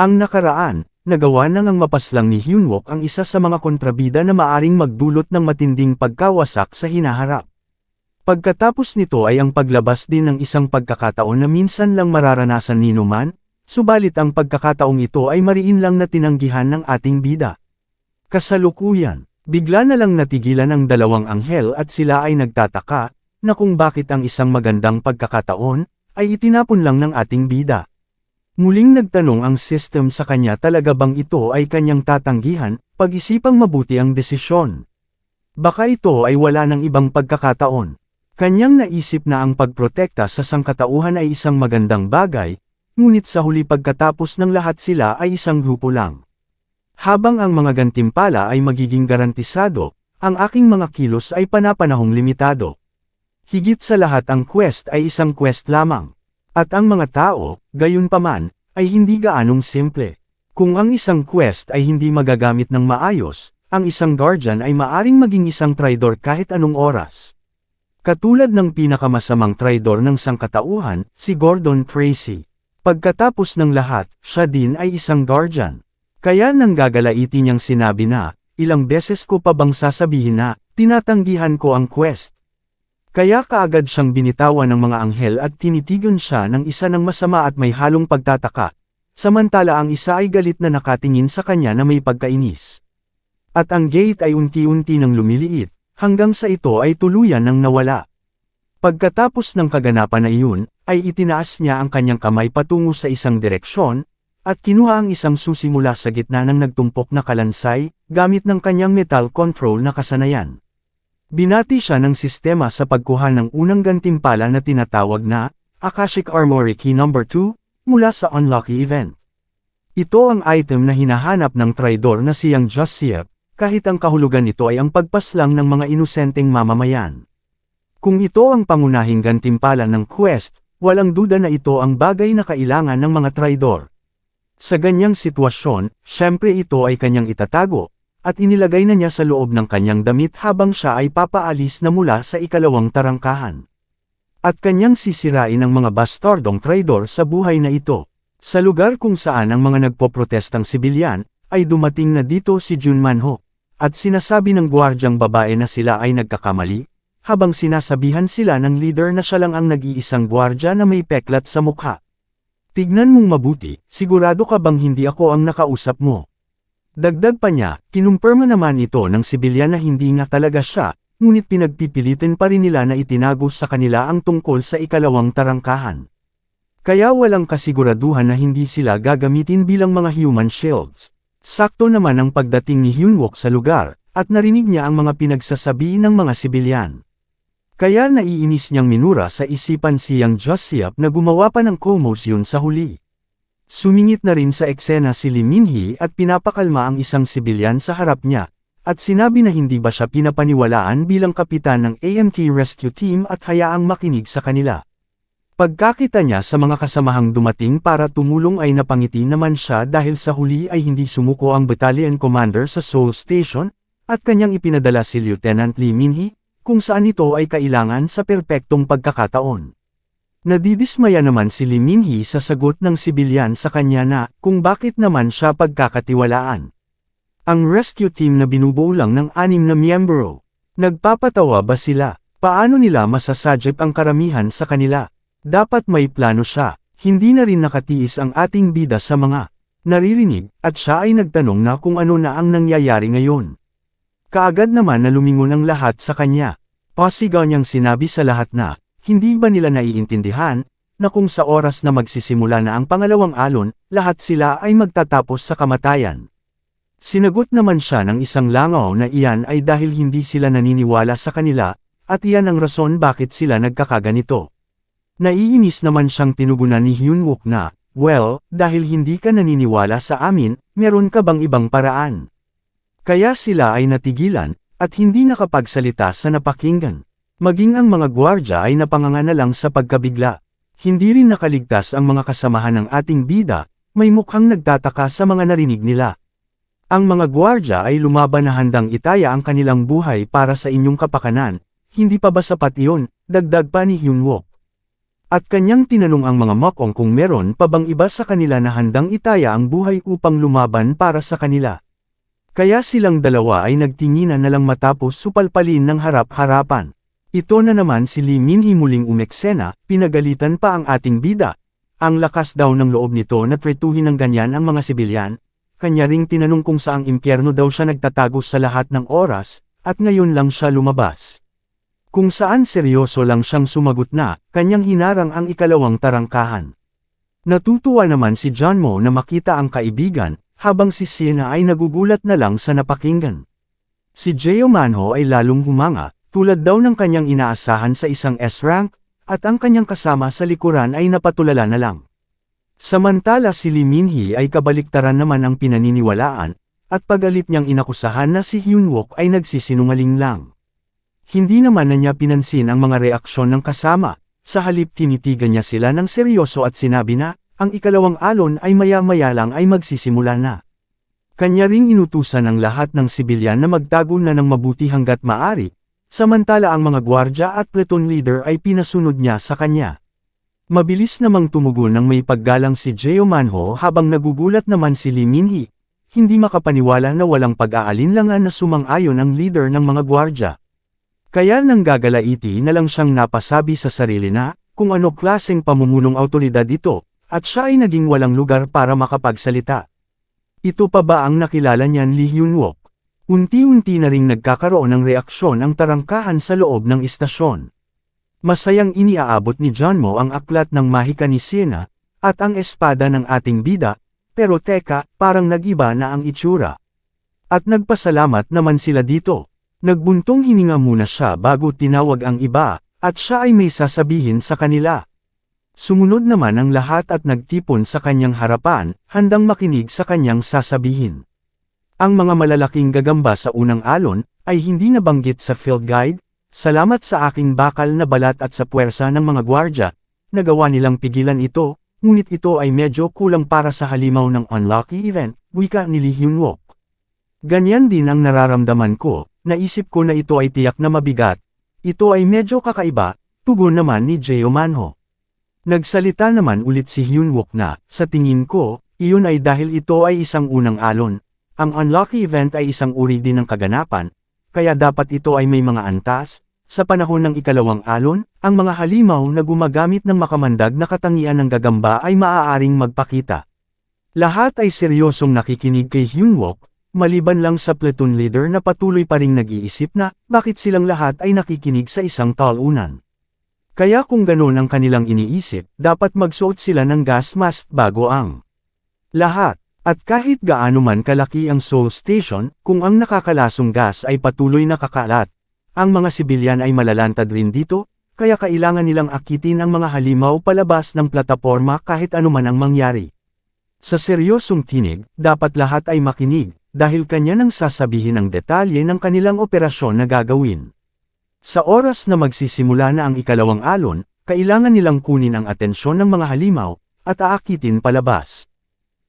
Ang nakaraan, nagawa nang ang mapaslang ni Hyunwook ang isa sa mga kontrabida na maaring magdulot ng matinding pagkawasak sa hinaharap. Pagkatapos nito ay ang paglabas din ng isang pagkakataon na minsan lang mararanasan ni Numan, subalit ang pagkakataong ito ay mariin lang na tinanggihan ng ating bida. Kasalukuyan, bigla na lang natigilan ang dalawang anghel at sila ay nagtataka, na kung bakit ang isang magandang pagkakataon, ay itinapon lang ng ating bida. Muling nagtanong ang system sa kanya talaga bang ito ay kanyang tatanggihan, pag-isipang mabuti ang desisyon. Baka ito ay wala ng ibang pagkakataon. Kanyang naisip na ang pagprotekta sa sangkatauhan ay isang magandang bagay, ngunit sa huli pagkatapos ng lahat sila ay isang grupo lang. Habang ang mga gantimpala ay magiging garantisado, ang aking mga kilos ay panapanahong limitado. Higit sa lahat ang quest ay isang quest lamang. At ang mga tao, gayunpaman, ay hindi gaanong simple. Kung ang isang quest ay hindi magagamit ng maayos, ang isang guardian ay maaring maging isang traidor kahit anong oras. Katulad ng pinakamasamang traidor ng sangkatauhan, si Gordon Tracy. Pagkatapos ng lahat, siya din ay isang guardian. Kaya nang gagalaiti niyang sinabi na, ilang beses ko pa bang sasabihin na, tinatanggihan ko ang quest. Kaya kaagad siyang binitawan ng mga anghel at tinitigan siya ng isa ng masama at may halong pagtataka, samantala ang isa ay galit na nakatingin sa kanya na may pagkainis. At ang gate ay unti-unti nang lumiliit, hanggang sa ito ay tuluyan nang nawala. Pagkatapos ng kaganapan na iyon, ay itinaas niya ang kanyang kamay patungo sa isang direksyon, at kinuha ang isang susi mula sa gitna ng nagtumpok na kalansay, gamit ng kanyang metal control na kasanayan. Binati siya ng sistema sa pagkuha ng unang gantimpala na tinatawag na Akashic Armory Key No. 2 mula sa Unlucky Event. Ito ang item na hinahanap ng traidor na siyang Josiep, kahit ang kahulugan nito ay ang pagpaslang ng mga inosenteng mamamayan. Kung ito ang pangunahing gantimpala ng quest, walang duda na ito ang bagay na kailangan ng mga traidor. Sa ganyang sitwasyon, syempre ito ay kanyang itatago, at inilagay na niya sa loob ng kanyang damit habang siya ay papaalis na mula sa ikalawang tarangkahan. At kanyang sisirain ang mga bastardong traidor sa buhay na ito. Sa lugar kung saan ang mga nagpoprotestang sibilyan, ay dumating na dito si Jun Manho, at sinasabi ng gwardyang babae na sila ay nagkakamali, habang sinasabihan sila ng leader na siya lang ang nag-iisang gwardya na may peklat sa mukha. Tignan mong mabuti, sigurado ka bang hindi ako ang nakausap mo? Dagdag pa niya, kinumpirma naman ito ng sibilyan na hindi nga talaga siya, ngunit pinagpipilitin pa rin nila na itinago sa kanila ang tungkol sa ikalawang tarangkahan. Kaya walang kasiguraduhan na hindi sila gagamitin bilang mga human shields. Sakto naman ang pagdating ni Hyunwook sa lugar, at narinig niya ang mga pinagsasabi ng mga sibilyan. Kaya naiinis niyang minura sa isipan siyang Josiep na gumawa pa ng commotion sa huli. Sumingit na rin sa eksena si Lee Min-hee at pinapakalma ang isang sibilyan sa harap niya, at sinabi na hindi ba siya pinapaniwalaan bilang kapitan ng AMT Rescue Team at hayaang makinig sa kanila. Pagkakita niya sa mga kasamahang dumating para tumulong ay napangiti naman siya dahil sa huli ay hindi sumuko ang battalion commander sa Seoul Station, at kanyang ipinadala si Lieutenant Lee Min-hee, kung saan ito ay kailangan sa perpektong pagkakataon. Nadidismaya naman si Lee Min-hee sa sagot ng sibilyan sa kanya na kung bakit naman siya pagkakatiwalaan. Ang rescue team na binubuo lang ng 6 na miyembro. Nagpapatawa ba sila? Paano nila masasadjep ang karamihan sa kanila? Dapat may plano siya. Hindi na rin nakatiis ang ating bida sa mga naririnig, at siya ay nagtanong na kung ano na ang nangyayari ngayon. Kaagad naman na lumingon ang lahat sa kanya. Pasigaw niyang sinabi sa lahat na, hindi ba nila naiintindihan, na kung sa oras na magsisimula na ang pangalawang alon, lahat sila ay magtatapos sa kamatayan. Sinagot naman siya ng isang langaw na iyan ay dahil hindi sila naniniwala sa kanila, at iyan ang rason bakit sila nagkakaganito. Naiinis naman siyang tinugunan ni Hyunwook na, well, dahil hindi ka naniniwala sa amin, meron ka bang ibang paraan? Kaya sila ay natigilan, at hindi nakapagsalita sa napakinggan. Maging ang mga gwardya ay napanganga na lang sa pagkabigla. Hindi rin nakaligtas ang mga kasamahan ng ating bida, may mukhang nagtataka sa mga narinig nila. Ang mga gwardya ay lumaban na handang itaya ang kanilang buhay para sa inyong kapakanan, hindi pa ba sapat iyon, dagdag pa ni Hyunwook. At kanyang tinanong ang mga Mokong kung meron pa bang iba sa kanila na handang itaya ang buhay upang lumaban para sa kanila. Kaya silang dalawa ay nagtinginan na lang matapos supalpalin ng harap-harapan. Ito na naman si Lee Min-hee muling umeksena, pinagalitan pa ang ating bida. Ang lakas daw ng loob nito na tretuhin ng ganyan ang mga sibilyan. Kanya ring tinanong kung saang impyerno daw siya nagtatago sa lahat ng oras, at ngayon lang siya lumabas. Kung saan seryoso lang siyang sumagot na, kanyang hinarang ang ikalawang tarangkahan. Natutuwa naman si Junmo na makita ang kaibigan, habang si Siena ay nagugulat na lang sa napakinggan. Si Jeo Manho ay lalong humanga, tulad daw ng kanyang inaasahan sa isang S-rank, at ang kanyang kasama sa likuran ay napatulala na lang. Samantala si Lee Min-hee ay kabaliktaran naman ang pinaniniwalaan, at pagalit niyang inakusahan na si Hyunwook ay nagsisinungaling lang. Hindi naman na niya pinansin ang mga reaksyon ng kasama, sa halip tinitigan niya sila ng seryoso at sinabi na, ang ikalawang alon ay maya-maya lang ay magsisimula na. Kanya ring inutusan ang lahat ng sibilyan na magtago na ng mabuti hanggat maari, samantala ang mga gwardya at platoon leader ay pinasunod niya sa kanya. Mabilis namang tumugon ng may paggalang si Jeo Manho habang nagugulat naman si Lee Min-hee, hindi makapaniwala na walang pag-aalinlangan na sumang-ayon ang leader ng mga gwardya. Kaya nang gagalaiti na lang siyang napasabi sa sarili na, kung ano klaseng pamumunong awtoridad ito, at siya ay naging walang lugar para makapagsalita. Ito pa ba ang nakilala niyan Lee Hyunwook? Unti-unti na ring nagkakaroon ng reaksyon ang tarangkahan sa loob ng istasyon. Masayang iniaabot ni Junmo ang aklat ng mahika ni Siena, at ang espada ng ating bida, pero teka, parang nag-iba na ang itsura. At nagpasalamat naman sila dito. Nagbuntong hininga muna siya bago tinawag ang iba, at siya ay may sasabihin sa kanila. Sumunod naman ang lahat at nagtipon sa kanyang harapan, handang makinig sa kanyang sasabihin. Ang mga malalaking gagamba sa unang alon, ay hindi nabanggit sa field guide, salamat sa aking bakal na balat at sa puwersa ng mga gwardya, nagawa nilang pigilan ito, ngunit ito ay medyo kulang para sa halimaw ng unlucky event, wika ni Lee Hyunwook. Ganyan din ang nararamdaman ko. Naisip ko na ito ay tiyak na mabigat. Ito ay medyo kakaiba, tugon naman ni Jeo Manho. Nagsalita naman ulit si Hyunwook na, sa tingin ko, iyon ay dahil ito ay isang unang alon. Ang unlucky event ay isang uri din ng kaganapan, kaya dapat ito ay may mga antas. Sa panahon ng ikalawang alon, ang mga halimaw na gumagamit ng makamandag na katangian ng gagamba ay maaaring magpakita. Lahat ay seryosong nakikinig kay Hyunwook, maliban lang sa platoon leader na patuloy pa ring nag-iisip na, bakit silang lahat ay nakikinig sa isang talunan. Kaya kung ganoon ang kanilang iniisip, dapat magsuot sila ng gas mask bago ang lahat. At kahit gaano man kalaki ang Seoul Station, kung ang nakakalasong gas ay patuloy na kakalat, ang mga sibilyan ay malalantad rin dito, kaya kailangan nilang akitin ang mga halimaw palabas ng plataporma kahit anuman ang mangyari. Sa seryosong tinig, dapat lahat ay makinig, dahil kanya nang sasabihin ang detalye ng kanilang operasyon na gagawin. Sa oras na magsisimula na ang ikalawang alon, kailangan nilang kunin ang atensyon ng mga halimaw, at aakitin palabas.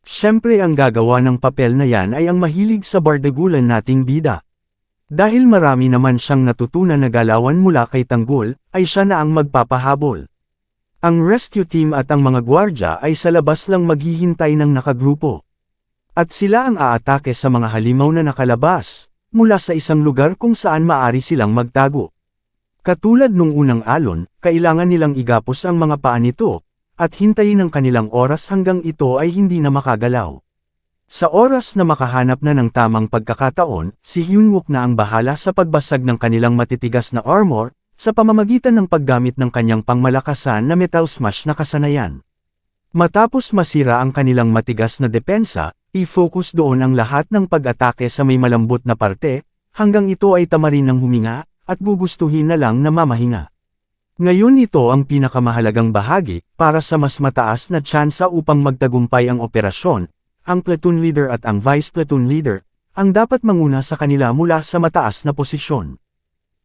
Siyempre ang gagawa ng papel na yan ay ang mahilig sa bardagulan nating bida. Dahil marami naman siyang natutunan na galawan mula kay Tanggol, ay siya na ang magpapahabol. Ang rescue team at ang mga gwardya ay sa labas lang maghihintay ng nakagrupo. At sila ang aatake sa mga halimaw na nakalabas, mula sa isang lugar kung saan maari silang magtago. Katulad nung unang alon, kailangan nilang igapos ang mga paa nito, at hintayin ang kanilang oras hanggang ito ay hindi na makagalaw. Sa oras na makahanap na ng tamang pagkakataon, si Hyunwook na ang bahala sa pagbasag ng kanilang matitigas na armor, sa pamamagitan ng paggamit ng kanyang pangmalakasan na metal smash na kasanayan. Matapos masira ang kanilang matigas na depensa, i-focus doon ang lahat ng pag-atake sa may malambot na parte, hanggang ito ay tamarin ng huminga, at gugustuhin na lang na mamahinga. Ngayon ito ang pinakamahalagang bahagi, para sa mas mataas na tsansa upang magtagumpay ang operasyon, ang platoon leader at ang vice platoon leader, ang dapat manguna sa kanila mula sa mataas na posisyon.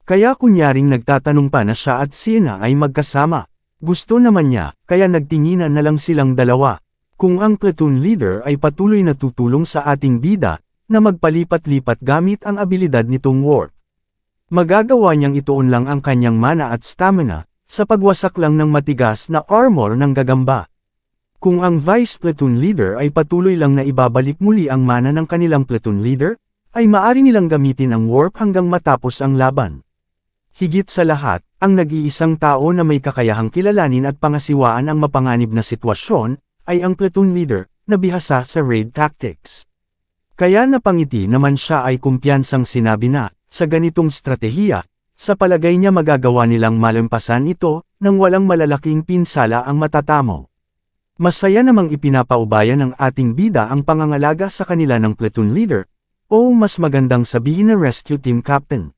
Kaya kunyaring nagtatanong pa na siya at Siena ay magkasama. Gusto naman niya, kaya nagtinginan na lang silang dalawa. Kung ang platoon leader ay patuloy na tutulong sa ating bida, na magpalipat-lipat gamit ang abilidad nitong warp. Magagawa niyang ituon lang ang kanyang mana at stamina, sa pagwasak lang ng matigas na armor ng gagamba. Kung ang Vice Platoon Leader ay patuloy lang na ibabalik muli ang mana ng kanilang Platoon Leader, ay maaari nilang gamitin ang warp hanggang matapos ang laban. Higit sa lahat, ang nag-iisang tao na may kakayahang kilalanin at pangasiwaan ang mapanganib na sitwasyon, ay ang Platoon Leader, na bihasa sa raid tactics. Kaya napangiti naman siya ay kumpiyansang sinabi na, sa ganitong stratehiya, sa palagay niya magagawa nilang malampasan ito, nang walang malalaking pinsala ang matatamo. Masaya namang ipinapaubaya ng ating bida ang pangangalaga sa kanila ng Platoon Leader, o mas magandang sabihin na Rescue Team Captain.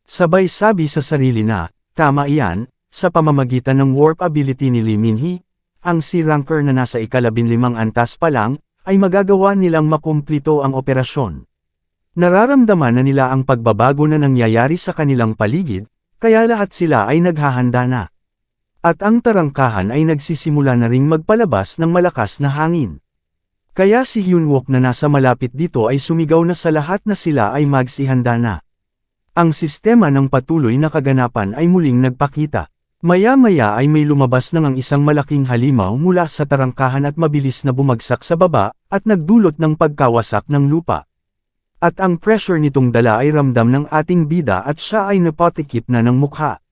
Sabay sabi sa sarili na, tama iyan, sa pamamagitan ng warp ability ni Lee Min-hee, ang C-Ranker na nasa ika-15 antas pa lang, ay magagawa nilang makumplito ang operasyon. Nararamdaman na nila ang pagbabago na nangyayari sa kanilang paligid, kaya lahat sila ay naghahanda na. At ang tarangkahan ay nagsisimula na ring magpalabas ng malakas na hangin. Kaya si Hyunwook na nasa malapit dito ay sumigaw na sa lahat na sila ay magsihanda na. Ang sistema ng patuloy na kaganapan ay muling nagpakita. Maya-maya ay may lumabas nang ang isang malaking halimaw mula sa tarangkahan at mabilis na bumagsak sa baba, at nagdulot ng pagkawasak ng lupa. At ang pressure nitong dala ay ramdam ng ating bida at siya ay napatikip na ng mukha.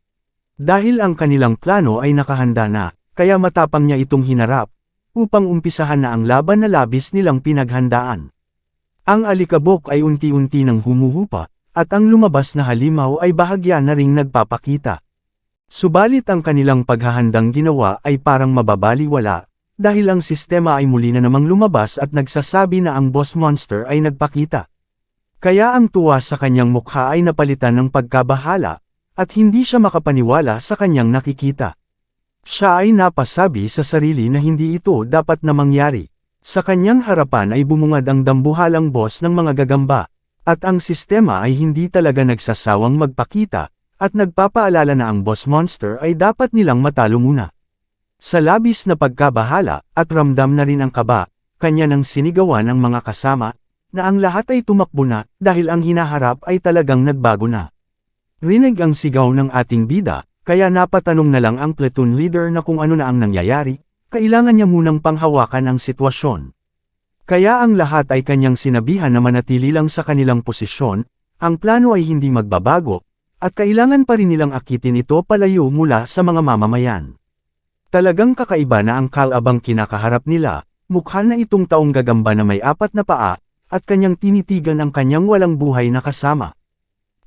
Dahil ang kanilang plano ay nakahanda na, kaya matapang niya itong hinarap, upang umpisahan na ang laban na labis nilang pinaghandaan. Ang alikabok ay unti-unti nang humuhupa, at ang lumabas na halimaw ay bahagya na ring nagpapakita. Subalit ang kanilang paghahandang ginawa ay parang mababaliwala, dahil ang sistema ay muli na namang lumabas at nagsasabi na ang boss monster ay nagpakita. Kaya ang tuwa sa kanyang mukha ay napalitan ng pagkabahala, at hindi siya makapaniwala sa kanyang nakikita. Siya ay napasabi sa sarili na hindi ito dapat na mangyari. Sa kanyang harapan ay bumungad ang dambuhalang boss ng mga gagamba, at ang sistema ay hindi talaga nagsasawang magpakita, at nagpapaalala na ang boss monster ay dapat nilang matalo muna. Sa labis na pagkabahala, at ramdam na rin ang kaba, kanya nang sinigawan ng mga kasama, na ang lahat ay tumakbo na, dahil ang hinaharap ay talagang nagbago na. Rinig ang sigaw ng ating bida, kaya napatanong na lang ang platoon leader na kung ano na ang nangyayari, kailangan niya munang panghawakan ang sitwasyon. Kaya ang lahat ay kanyang sinabihan na manatili lang sa kanilang posisyon, ang plano ay hindi magbabago, at kailangan pa rin nilang akitin ito palayo mula sa mga mamamayan. Talagang kakaiba na ang kalabang kinakaharap nila, mukha na itong taong gagamba na may 4 na paa, at kanyang tinitigan ang kanyang walang buhay na kasama.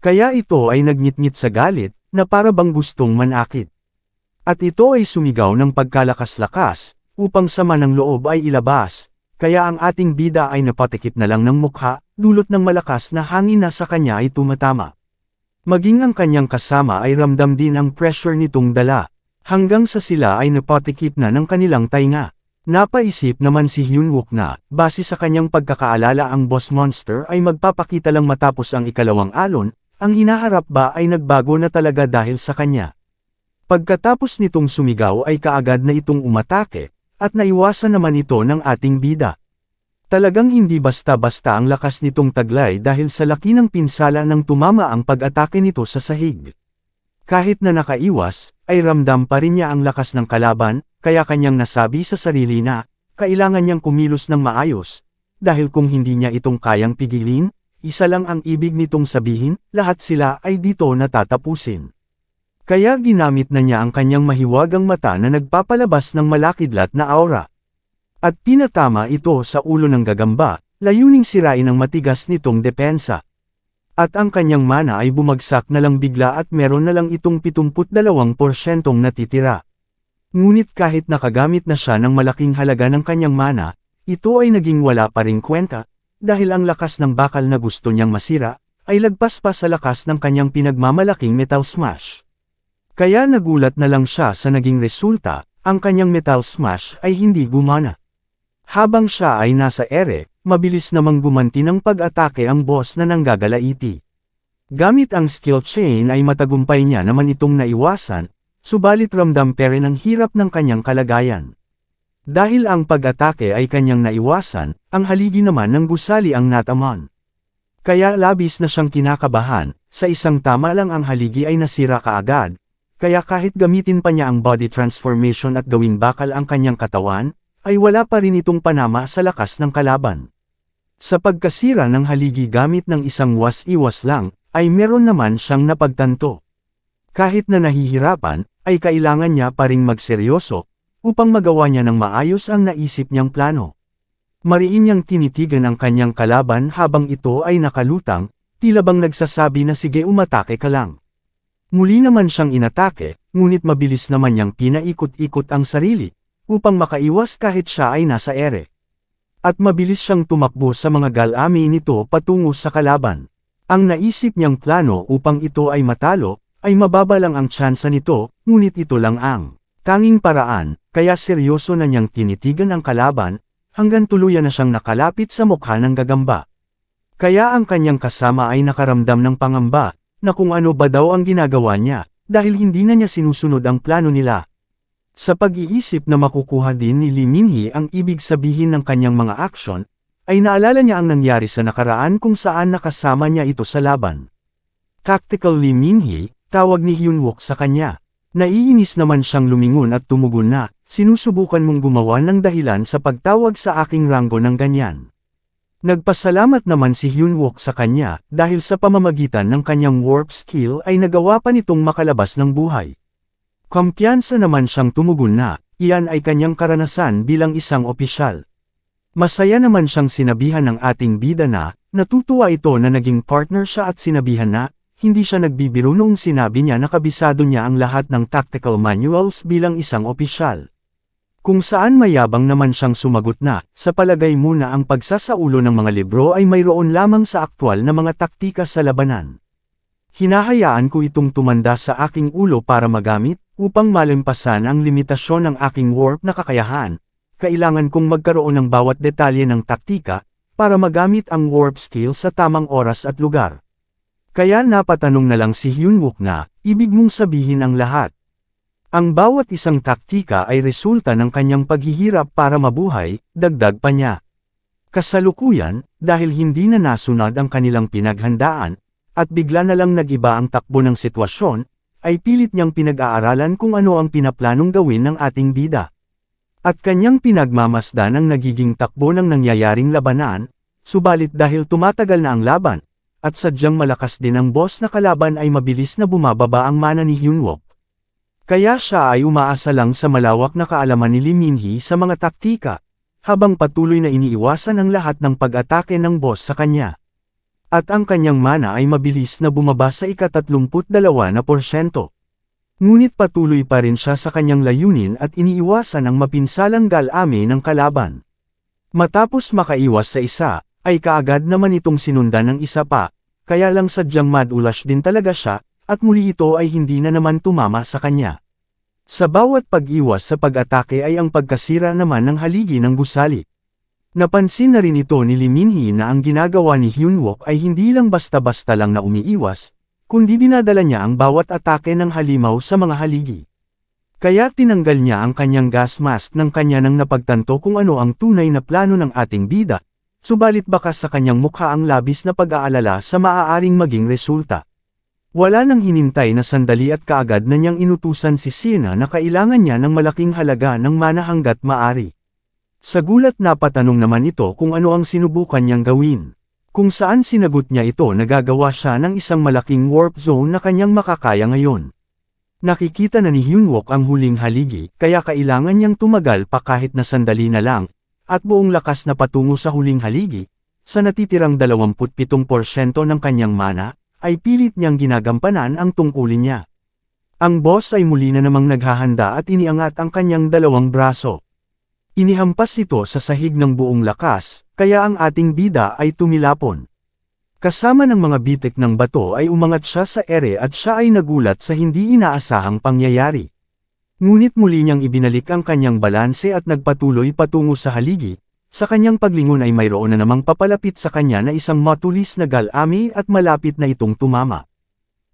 Kaya ito ay nagngit-ngit sa galit, na para bang gustong manakit. At ito ay sumigaw ng pagkalakas-lakas, upang sama ng loob ay ilabas, kaya ang ating bida ay napatikip na lang ng mukha, dulot ng malakas na hangin na sa kanya ay tumatama. Maging ang kanyang kasama ay ramdam din ang pressure nitong dala, hanggang sa sila ay napatikip na ng kanilang tainga. Napaisip naman si Hyunwook na, base sa kanyang pagkakaalala ang boss monster ay magpapakita lang matapos ang ikalawang alon, ang hinaharap ba ay nagbago na talaga dahil sa kanya. Pagkatapos nitong sumigaw ay kaagad na itong umatake, at naiwasan naman ito ng ating bida. Talagang hindi basta-basta ang lakas nitong taglay dahil sa laki ng pinsala nang tumama ang pag-atake nito sa sahig. Kahit na nakaiwas, ay ramdam pa rin niya ang lakas ng kalaban, kaya kanyang nasabi sa sarili na, kailangan niyang kumilos ng maayos, dahil kung hindi niya itong kayang pigilin, isa lang ang ibig nitong sabihin, lahat sila ay dito natatapusin. Kaya ginamit na niya ang kanyang mahiwagang mata na nagpapalabas ng malakidlat na aura. At pinatama ito sa ulo ng gagamba, layuning sirain ang matigas nitong depensa. At ang kanyang mana ay bumagsak na lang bigla at meron na lang itong 72% natitira. Ngunit kahit nakagamit na siya ng malaking halaga ng kanyang mana, ito ay naging wala pa ring kwenta, dahil ang lakas ng bakal na gusto niyang masira, ay lagpas pa sa lakas ng kanyang pinagmamalaking metal smash. Kaya nagulat na lang siya sa naging resulta, ang kanyang metal smash ay hindi gumana. Habang siya ay nasa ere, mabilis namang gumanti ng pag-atake ang boss na nanggagalaiti. Gamit ang skill chain ay matagumpay niya naman itong naiwasan, subalit ramdam pa rin ang hirap ng kanyang kalagayan. Dahil ang pag-atake ay kanyang naiwasan, ang haligi naman ng gusali ang nataman. Kaya labis na siyang kinakabahan, sa isang tama lang ang haligi ay nasira kaagad, kaya kahit gamitin pa niya ang body transformation at gawing bakal ang kanyang katawan, ay wala pa rin itong panama sa lakas ng kalaban. Sa pagkasira ng haligi gamit ng isang was-iwas lang, ay meron naman siyang napagtanto. Kahit na nahihirapan, ay kailangan niya pa ring magseryoso, upang magawa niya ng maayos ang naisip niyang plano. Mariin niyang tinitigan ang kanyang kalaban habang ito ay nakalutang, tila bang nagsasabi na sige umatake ka lang. Muli naman siyang inatake, ngunit mabilis naman niyang pinaikot-ikot ang sarili, upang makaiwas kahit siya ay nasa ere. At mabilis siyang tumakbo sa mga galami nito patungo sa kalaban. Ang naisip niyang plano upang ito ay matalo, ay mababa lang ang tsansa nito, ngunit ito lang ang tanging paraan, kaya seryoso na niyang tinitigan ang kalaban, hanggang tuluyan na siyang nakalapit sa mukha ng gagamba. Kaya ang kanyang kasama ay nakaramdam ng pangamba, na kung ano ba daw ang ginagawa niya, dahil hindi na niya sinusunod ang plano nila. Sa pag-iisip na makukuha din ni Lee Min-hee ang ibig sabihin ng kanyang mga aksyon, ay naalala niya ang nangyari sa nakaraan kung saan nakasama niya ito sa laban. Tactical Lee Min-hee, tawag ni Hyun-wook sa kanya. Naiinis naman siyang lumingon at tumugon na, sinusubukan mong gumawa ng dahilan sa pagtawag sa aking ranggo ng ganyan. Nagpasalamat naman si Hyun-wook sa kanya, dahil sa pamamagitan ng kanyang warp skill ay nagawa pa nitong makalabas ng buhay. Kumpiyansa naman siyang tumugon na, iyan ay kanyang karanasan bilang isang opisyal. Masaya naman siyang sinabihan ng ating bida na, natutuwa ito na naging partner siya at sinabihan na, hindi siya nagbibiro noong sinabi niya na kabisado niya ang lahat ng tactical manuals bilang isang opisyal. Kung saan mayabang naman siyang sumagot na, sa palagay mo na ang pagsasaulo ng mga libro ay mayroon lamang sa aktwal na mga taktika sa labanan. Hinahayaan ko itong tumanda sa aking ulo para magamit, upang malampasan ang limitasyon ng aking warp na kakayahan. Kailangan kong magkaroon ng bawat detalye ng taktika, para magamit ang warp skill sa tamang oras at lugar. Kaya napatanong na lang si Hyun-wook na, ibig mong sabihin ang lahat. Ang bawat isang taktika ay resulta ng kanyang paghihirap para mabuhay, dagdag pa niya. Kasalukuyan, dahil hindi na nasunod ang kanilang pinaghandaan, at bigla na lang nag-iba ang takbo ng sitwasyon, ay pilit niyang pinag-aaralan kung ano ang pinaplanong gawin ng ating bida. At kanyang pinagmamasdan ang nagiging takbo ng nangyayaring labanan, subalit dahil tumatagal na ang laban, at sadyang malakas din ang boss na kalaban ay mabilis na bumababa ang mana ni Hyun-wook. Kaya siya ay umaasa lang sa malawak na kaalaman ni Lee Min-hee sa mga taktika, habang patuloy na iniiwasan ang lahat ng pag-atake ng boss sa kanya. At ang kanyang mana ay mabilis na bumaba sa ika-32%. Ngunit patuloy pa rin siya sa kanyang layunin at iniiwasan ang mapinsalang galame ng kalaban. Matapos makaiwas sa isa, ay kaagad naman itong sinundan ng isa pa, kaya lang sadyang madulas din talaga siya, at muli ito ay hindi na naman tumama sa kanya. Sa bawat pag-iwas sa pag-atake ay ang pagkasira naman ng haligi ng gusali. Napansin na rin ito ni Lee Min-hee na ang ginagawa ni Hyun-wook ay hindi lang basta-basta lang na umiiwas, kundi dinadala niya ang bawat atake ng halimaw sa mga haligi. Kaya tinanggal niya ang kanyang gas mask ng kanya nang napagtanto kung ano ang tunay na plano ng ating bida, subalit baka sa kanyang mukha ang labis na pag-aalala sa maaaring maging resulta. Wala nang hinintay na sandali at kaagad na niyang inutusan si Sina na kailangan niya ng malaking halaga ng mana hanggat maari. Sa gulat napatanong naman ito kung ano ang sinubukan niyang gawin. Kung saan sinagot niya ito na gagawa siya ng isang malaking warp zone na kanyang makakaya ngayon. Nakikita na ni Hyun-wook ang huling haligi, kaya kailangan niyang tumagal pa kahit na sandali na lang, at buong lakas na patungo sa huling haligi, sa natitirang 27% ng kanyang mana, ay pilit niyang ginagampanan ang tungkulin niya. Ang boss ay muli na namang naghahanda at iniangat ang kanyang dalawang braso. Inihampas ito sa sahig ng buong lakas, kaya ang ating bida ay tumilapon. Kasama ng mga bitik ng bato ay umangat siya sa ere at siya ay nagulat sa hindi inaasahang pangyayari. Ngunit muli niyang ibinalik ang kanyang balanse at nagpatuloy patungo sa haligi, sa kanyang paglingon ay mayroon na namang papalapit sa kanya na isang matulis na galami at malapit na itong tumama.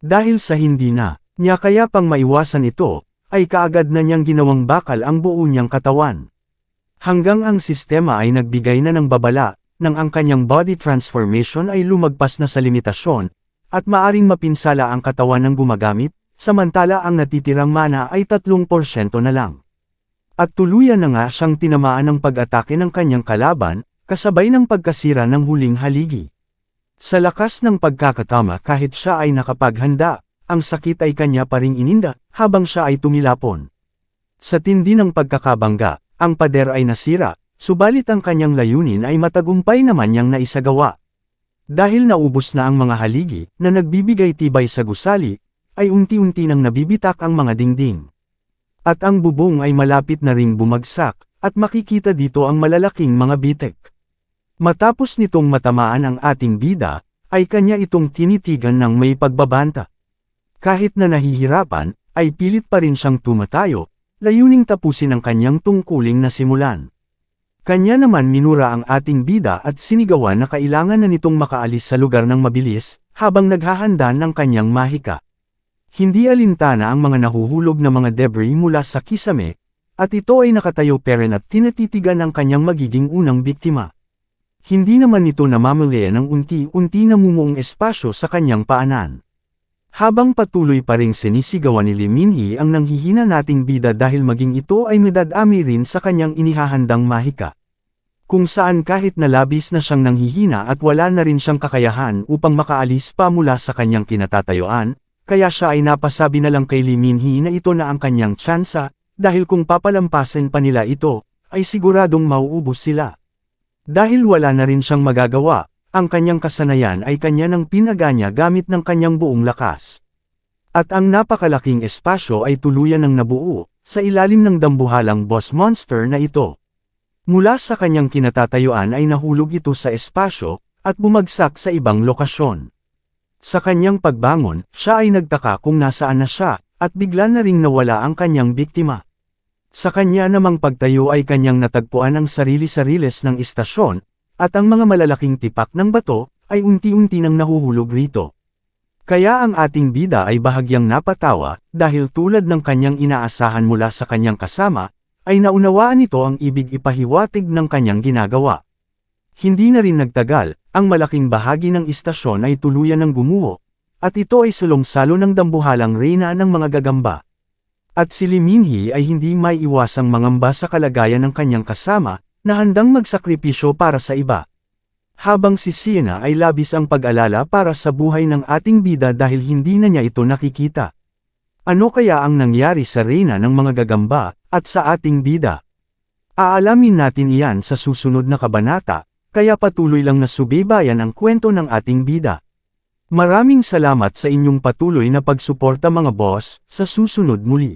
Dahil sa hindi na niya kaya pang maiwasan ito, ay kaagad na niyang ginawang bakal ang buo niyang katawan. Hanggang ang sistema ay nagbigay na ng babala, nang ang kanyang body transformation ay lumagpas na sa limitasyon, at maaring mapinsala ang katawan ng gumagamit, samantala ang natitirang mana ay 3% na lang. At tuluyan na nga siyang tinamaan ng pag-atake ng kanyang kalaban, kasabay ng pagkasira ng huling haligi. Sa lakas ng pagkakatama kahit siya ay nakapaghanda, ang sakit ay kanya pa ring ininda, habang siya ay tumilapon. Sa tindi ng pagkakabangga, ang pader ay nasira, subalit ang kanyang layunin ay matagumpay naman niyang naisagawa. Dahil naubos na ang mga haligi, na nagbibigay tibay sa gusali, ay unti-unti nang nabibitak ang mga dingding. At ang bubong ay malapit na ring bumagsak, at makikita dito ang malalaking mga bitek. Matapos nitong matamaan ang ating bida, ay kanya itong tinitigan ng may pagbabanta. Kahit na nahihirapan, ay pilit pa rin siyang tumatayo, layuning tapusin ang kanyang tungkuling na simulan. Kanya naman minura ang ating bida at sinigawan na kailangan na nitong makaalis sa lugar ng mabilis, habang naghahanda ng kanyang mahika. Hindi alintana ang mga nahuhulog na mga debris mula sa kisame, at ito ay nakatayo pa rin at tinatitigan ang kanyang magiging unang biktima. Hindi naman ito namamalayan ng unti-unti namumuong espasyo sa kanyang paanan. Habang patuloy pa ring sinisigawan ni Lee Min-hee ang nanghihina nating bida dahil maging ito ay madadami rin sa kanyang inihahandang mahika. Kung saan kahit na labis na siyang nanghihina at wala na rin siyang kakayahan upang makaalis pa mula sa kanyang kinatatayuan, kaya siya ay napasabi na lang kay Lee Min-hee na ito na ang kanyang tsansa, dahil kung papalampasin pa nila ito, ay siguradong mauubos sila. Dahil wala na rin siyang magagawa, ang kanyang kasanayan ay kanya ng pinaganya gamit ng kanyang buong lakas. At ang napakalaking espasyo ay tuluyan ng nabuo, sa ilalim ng dambuhalang boss monster na ito. Mula sa kanyang kinatatayuan ay nahulog ito sa espasyo, at bumagsak sa ibang lokasyon. Sa kanyang pagbangon, siya ay nagtaka kung nasaan na siya, at bigla na ring nawala ang kanyang biktima. Sa kanya namang pagtayo ay kanyang natagpuan ang sarili-sariles ng istasyon, at ang mga malalaking tipak ng bato, ay unti-unti nang nahuhulog rito. Kaya ang ating bida ay bahagyang napatawa, dahil tulad ng kanyang inaasahan mula sa kanyang kasama, ay naunawaan nito ang ibig ipahiwatig ng kanyang ginagawa. Hindi na rin nagtagal, ang malaking bahagi ng istasyon ay tuluyan ng gumuho, at ito ay sulong-salo ng dambuhalang reyna ng mga gagamba. At si Lee Min-hee ay hindi maiiwasang mangamba sa kalagayan ng kanyang kasama, na handang magsakripisyo para sa iba. Habang si Sienna ay labis ang pag-alala para sa buhay ng ating bida dahil hindi na niya ito nakikita. Ano kaya ang nangyari sa reyna ng mga gagamba, at sa ating bida? Aalamin natin iyan sa susunod na kabanata, kaya patuloy lang na subaybayan ang kwento ng ating bida. Maraming salamat sa inyong patuloy na pagsuporta mga boss, sa susunod muli.